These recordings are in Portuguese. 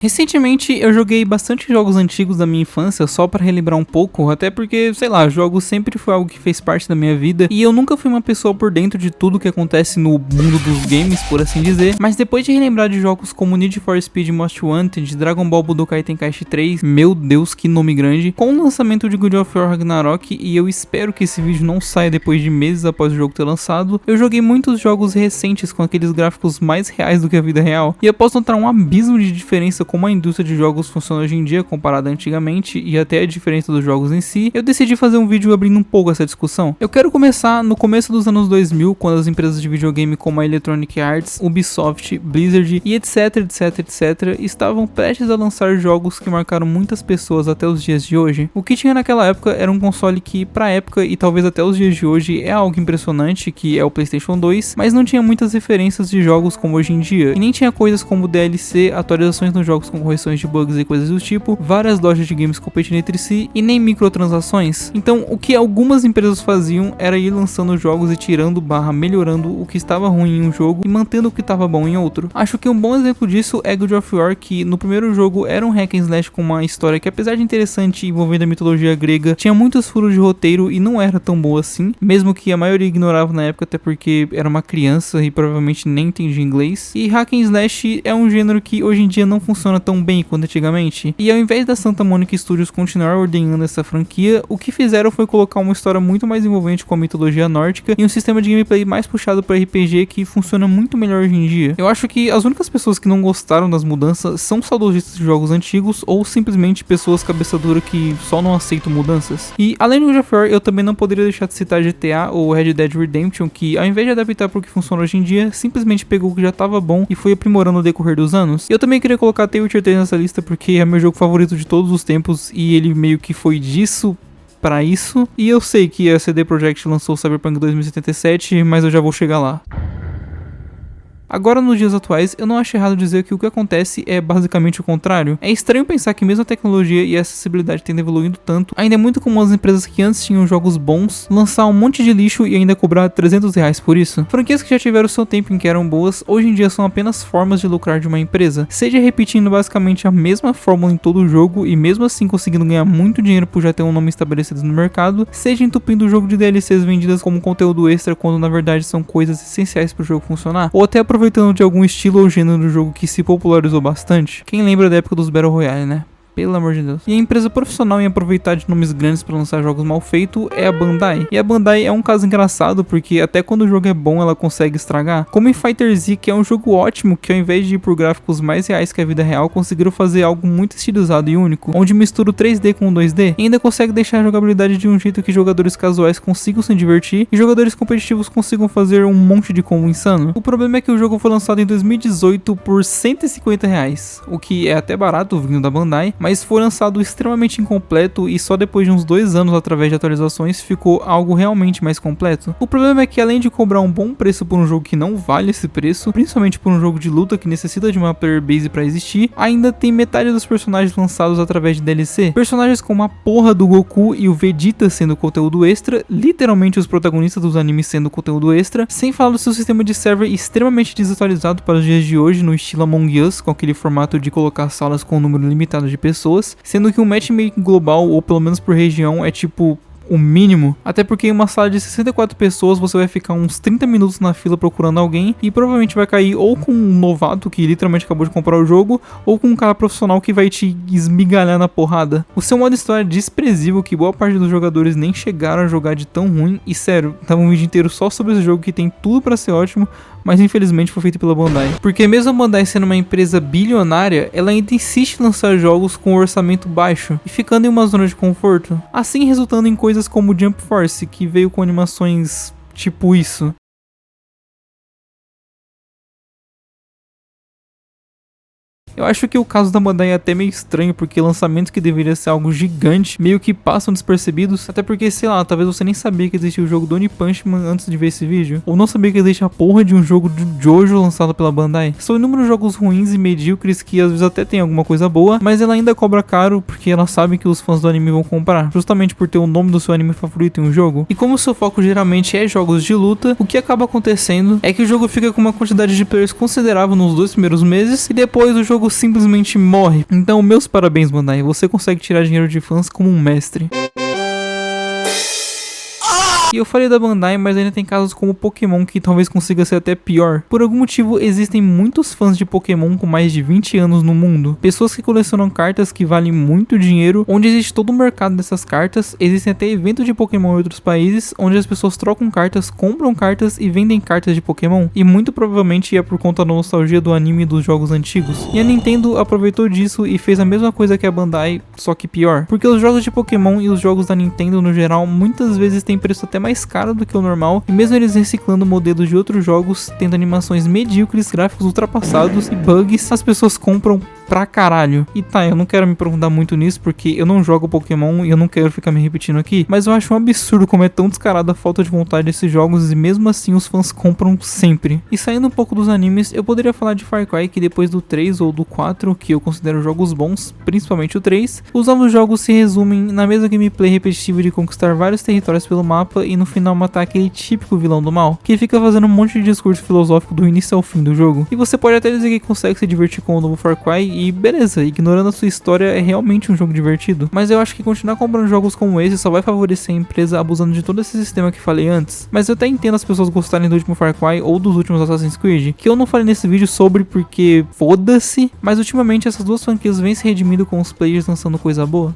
Recentemente eu joguei bastante jogos antigos da minha infância só pra relembrar um pouco, até porque, sei lá, jogos sempre foi algo que fez parte da minha vida e eu nunca fui uma pessoa por dentro de tudo que acontece no mundo dos games, por assim dizer, mas depois de relembrar de jogos como Need for Speed Most Wanted, Dragon Ball Budokai Tenkaichi 3, meu Deus, que nome grande, com o lançamento de God of War Ragnarok, e eu espero que esse vídeo não saia depois de meses após o jogo ter lançado, eu joguei muitos jogos recentes com aqueles gráficos mais reais do que a vida real, e eu posso notar um abismo de diferença como a indústria de jogos funciona hoje em dia comparada antigamente e até a diferença dos jogos em si. Eu decidi fazer um vídeo abrindo um pouco essa discussão. Eu quero começar no começo dos anos 2000, quando as empresas de videogame como a Electronic Arts, Ubisoft, Blizzard e etc estavam prestes a lançar jogos que marcaram muitas pessoas até os dias de hoje. O que tinha naquela época era um console que, pra época e talvez até os dias de hoje, é algo impressionante, que é o PlayStation 2, mas não tinha muitas referências de jogos como hoje em dia, e nem tinha coisas como DLC, atualizações nos jogos com correções de bugs e coisas do tipo, várias lojas de games competindo entre si e nem microtransações. Então o que algumas empresas faziam era ir lançando jogos e tirando melhorando o que estava ruim em um jogo e mantendo o que estava bom em outro. Acho que um bom exemplo disso é God of War, que no primeiro jogo era um hack and slash com uma história que, apesar de interessante envolvendo a mitologia grega, tinha muitos furos de roteiro e não era tão boa assim, mesmo que a maioria ignorava na época, até porque era uma criança e provavelmente nem entendia inglês. E hack and slash é um gênero que hoje em dia não funciona tão bem quanto antigamente, e ao invés da Santa Monica Studios continuar ordenhando essa franquia, o que fizeram foi colocar uma história muito mais envolvente com a mitologia nórdica e um sistema de gameplay mais puxado para RPG que funciona muito melhor hoje em dia. Eu acho que as únicas pessoas que não gostaram das mudanças são saudosistas de jogos antigos ou simplesmente pessoas cabeça dura que só não aceitam mudanças. E além do God of War, eu também não poderia deixar de citar GTA ou Red Dead Redemption, que ao invés de adaptar para o que funciona hoje em dia, simplesmente pegou o que já estava bom e foi aprimorando no decorrer dos anos. Eu também queria colocar The Witcher 3 nessa lista porque é meu jogo favorito de todos os tempos e ele meio que foi disso pra isso. E eu sei que a CD Projekt lançou o Cyberpunk 2077, mas eu já vou chegar lá. Agora, nos dias atuais, eu não acho errado dizer que o que acontece é basicamente o contrário. É estranho pensar que mesmo a tecnologia e a acessibilidade tendo evoluído tanto, ainda é muito comum as empresas que antes tinham jogos bons lançar um monte de lixo e ainda cobrar R$300 por isso. Franquias que já tiveram seu tempo em que eram boas, hoje em dia são apenas formas de lucrar de uma empresa, seja repetindo basicamente a mesma fórmula em todo o jogo e mesmo assim conseguindo ganhar muito dinheiro por já ter um nome estabelecido no mercado, seja entupindo o jogo de DLCs vendidas como conteúdo extra quando na verdade são coisas essenciais para o jogo funcionar, ou até aproveitando de algum estilo ou gênero do jogo que se popularizou bastante. Quem lembra da época dos Battle Royale, né? Pelo amor de Deus. E a empresa profissional em aproveitar de nomes grandes para lançar jogos mal feitos é a Bandai. E a Bandai é um caso engraçado porque até quando o jogo é bom ela consegue estragar. Como em Fighter Z, que é um jogo ótimo, que ao invés de ir por gráficos mais reais que a vida real, conseguiram fazer algo muito estilizado e único, onde mistura o 3D com o 2D e ainda consegue deixar a jogabilidade de um jeito que jogadores casuais consigam se divertir e jogadores competitivos consigam fazer um monte de combo insano. O problema é que o jogo foi lançado em 2018 por R$150, o que é até barato vindo da Bandai, mas foi lançado extremamente incompleto e só depois de uns 2 anos através de atualizações ficou algo realmente mais completo. O problema é que além de cobrar um bom preço por um jogo que não vale esse preço, principalmente por um jogo de luta que necessita de uma player base para existir, ainda tem metade dos personagens lançados através de DLC. Personagens como a porra do Goku e o Vegeta sendo conteúdo extra, literalmente os protagonistas dos animes sendo conteúdo extra, sem falar do seu sistema de server extremamente desatualizado para os dias de hoje no estilo Among Us, com aquele formato de colocar salas com um número limitado de pessoas, sendo que um matchmaking global, ou pelo menos por região, é tipo o mínimo, até porque em uma sala de 64 pessoas você vai ficar uns 30 minutos na fila procurando alguém e provavelmente vai cair ou com um novato que literalmente acabou de comprar o jogo, ou com um cara profissional que vai te esmigalhar na porrada. O seu modo história é desprezível, que boa parte dos jogadores nem chegaram a jogar de tão ruim, e sério, tava um vídeo inteiro só sobre esse jogo que tem tudo pra ser ótimo, mas infelizmente foi feito pela Bandai. Porque mesmo a Bandai sendo uma empresa bilionária, ela ainda insiste em lançar jogos com um orçamento baixo e ficando em uma zona de conforto, assim resultando em coisas como Jump Force, que veio com animações tipo isso. Eu acho que o caso da Bandai é até meio estranho, porque lançamentos que deveriam ser algo gigante meio que passam despercebidos, até porque, sei lá, talvez você nem sabia que existia o jogo do One Punch Man antes de ver esse vídeo, ou não sabia que existe a porra de um jogo de Jojo lançado pela Bandai. São inúmeros jogos ruins e medíocres que às vezes até tem alguma coisa boa, mas ela ainda cobra caro porque ela sabe que os fãs do anime vão comprar, justamente por ter o nome do seu anime favorito em um jogo. E como o seu foco geralmente é jogos de luta, o que acaba acontecendo é que o jogo fica com uma quantidade de players considerável nos 2 primeiros meses, e depois o jogo jogo simplesmente morre. Então, meus parabéns, Bandai, você consegue tirar dinheiro de fãs como um mestre. E eu falei da Bandai, mas ainda tem casos como Pokémon que talvez consiga ser até pior. Por algum motivo, existem muitos fãs de Pokémon com mais de 20 anos no mundo. Pessoas que colecionam cartas que valem muito dinheiro, onde existe todo o mercado dessas cartas. Existem até eventos de Pokémon em outros países, onde as pessoas trocam cartas, compram cartas e vendem cartas de Pokémon. E muito provavelmente é por conta da nostalgia do anime e dos jogos antigos. E a Nintendo aproveitou disso e fez a mesma coisa que a Bandai, só que pior. Porque os jogos de Pokémon e os jogos da Nintendo no geral, muitas vezes têm preço até mais caro do que o normal, e mesmo eles reciclando modelos de outros jogos, tendo animações medíocres, gráficos ultrapassados e bugs, as pessoas compram pra caralho. E tá, eu não quero me aprofundar muito nisso, porque eu não jogo Pokémon e eu não quero ficar me repetindo aqui, mas eu acho um absurdo como é tão descarada a falta de vontade desses jogos, e mesmo assim os fãs compram sempre. E saindo um pouco dos animes, eu poderia falar de Far Cry, que depois do 3 ou do 4, que eu considero jogos bons, principalmente o 3, os novos jogos se resumem na mesma gameplay repetitiva de conquistar vários territórios pelo mapa e no final matar aquele típico vilão do mal, que fica fazendo um monte de discurso filosófico do início ao fim do jogo. E você pode até dizer que consegue se divertir com o novo Far Cry, e beleza, ignorando a sua história, é realmente um jogo divertido. Mas eu acho que continuar comprando jogos como esse só vai favorecer a empresa abusando de todo esse sistema que falei antes. Mas eu até entendo as pessoas gostarem do último Far Cry ou dos últimos Assassin's Creed, que eu não falei nesse vídeo sobre porque foda-se, mas ultimamente essas duas franquias vêm se redimindo com os players lançando coisa boa.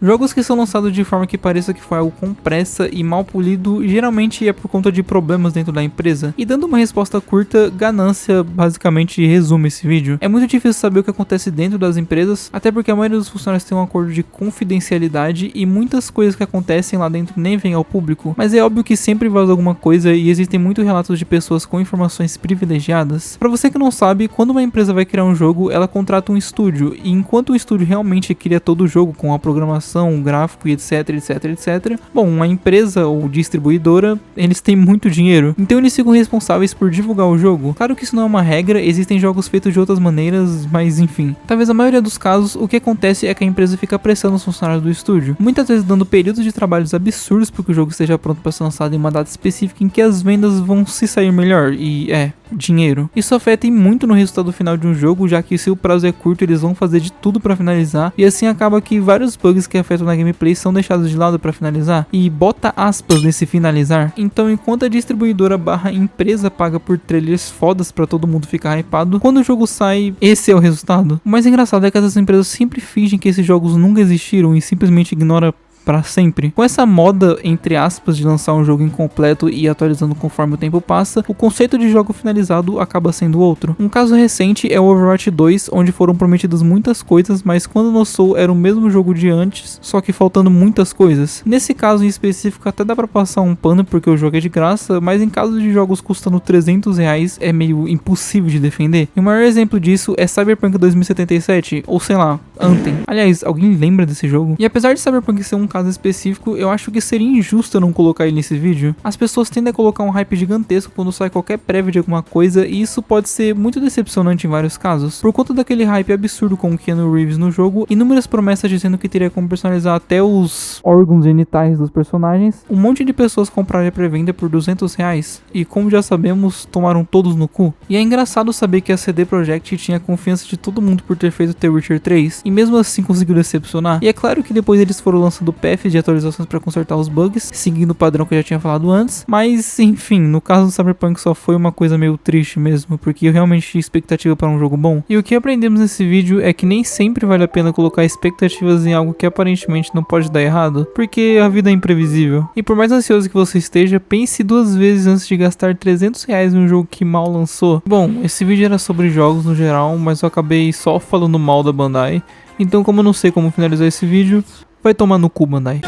Jogos que são lançados de forma que pareça que foi algo com pressa e mal polido, geralmente é por conta de problemas dentro da empresa. E dando uma resposta curta, ganância basicamente resume esse vídeo. É muito difícil saber o que acontece dentro das empresas, até porque a maioria dos funcionários tem um acordo de confidencialidade e muitas coisas que acontecem lá dentro nem vêm ao público. Mas é óbvio que sempre vaza alguma coisa e existem muitos relatos de pessoas com informações privilegiadas. Pra você que não sabe, quando uma empresa vai criar um jogo, ela contrata um estúdio, e enquanto o estúdio realmente cria todo o jogo com a programação, gráfico e etc, bom, uma empresa ou distribuidora, eles têm muito dinheiro, então eles ficam responsáveis por divulgar o jogo. Claro que isso não é uma regra, existem jogos feitos de outras maneiras, mas enfim. Talvez a maioria dos casos, o que acontece é que a empresa fica pressionando os funcionários do estúdio, muitas vezes dando períodos de trabalhos absurdos para que o jogo esteja pronto para ser lançado em uma data específica em que as vendas vão se sair melhor, e dinheiro. Isso afeta muito no resultado final de um jogo, já que se o prazo é curto, eles vão fazer de tudo para finalizar, e assim acaba que vários bugs que afetam na gameplay são deixados de lado para finalizar, e bota aspas nesse finalizar. Então, enquanto a distribuidora / empresa paga por trailers fodas para todo mundo ficar hypado, quando o jogo sai, esse é o resultado. O mais engraçado é que essas empresas sempre fingem que esses jogos nunca existiram e simplesmente ignora para sempre. Com essa moda, entre aspas, de lançar um jogo incompleto e atualizando conforme o tempo passa, o conceito de jogo finalizado acaba sendo outro. Um caso recente é o Overwatch 2, onde foram prometidas muitas coisas, mas quando lançou era o mesmo jogo de antes, só que faltando muitas coisas. Nesse caso em específico até dá pra passar um pano porque o jogo é de graça, mas em caso de jogos custando R$300 é meio impossível de defender. E o maior exemplo disso é Cyberpunk 2077, ou sei lá, Anthem. Aliás, alguém lembra desse jogo? E apesar de Cyberpunk ser um caso específico, eu acho que seria injusto eu não colocar ele nesse vídeo. As pessoas tendem a colocar um hype gigantesco quando sai qualquer prévia de alguma coisa, e isso pode ser muito decepcionante em vários casos. Por conta daquele hype absurdo com o Keanu Reeves no jogo, inúmeras promessas dizendo que teria como personalizar até os órgãos genitais dos personagens, um monte de pessoas compraram a pré-venda por R$200, e como já sabemos, tomaram todos no cu. E é engraçado saber que a CD Projekt tinha a confiança de todo mundo por ter feito The Witcher 3, e mesmo assim conseguiu decepcionar. E é claro que depois eles foram lançando PF de atualizações para consertar os bugs, seguindo o padrão que eu já tinha falado antes, mas enfim, no caso do Cyberpunk só foi uma coisa meio triste mesmo, porque eu realmente tinha expectativa para um jogo bom. E o que aprendemos nesse vídeo é que nem sempre vale a pena colocar expectativas em algo que aparentemente não pode dar errado, porque a vida é imprevisível. E por mais ansioso que você esteja, pense duas vezes antes de gastar R$300 em um jogo que mal lançou. Bom, esse vídeo era sobre jogos no geral, mas eu acabei só falando mal da Bandai, então como eu não sei como finalizar esse vídeo, vai tomar no cu, Bandai.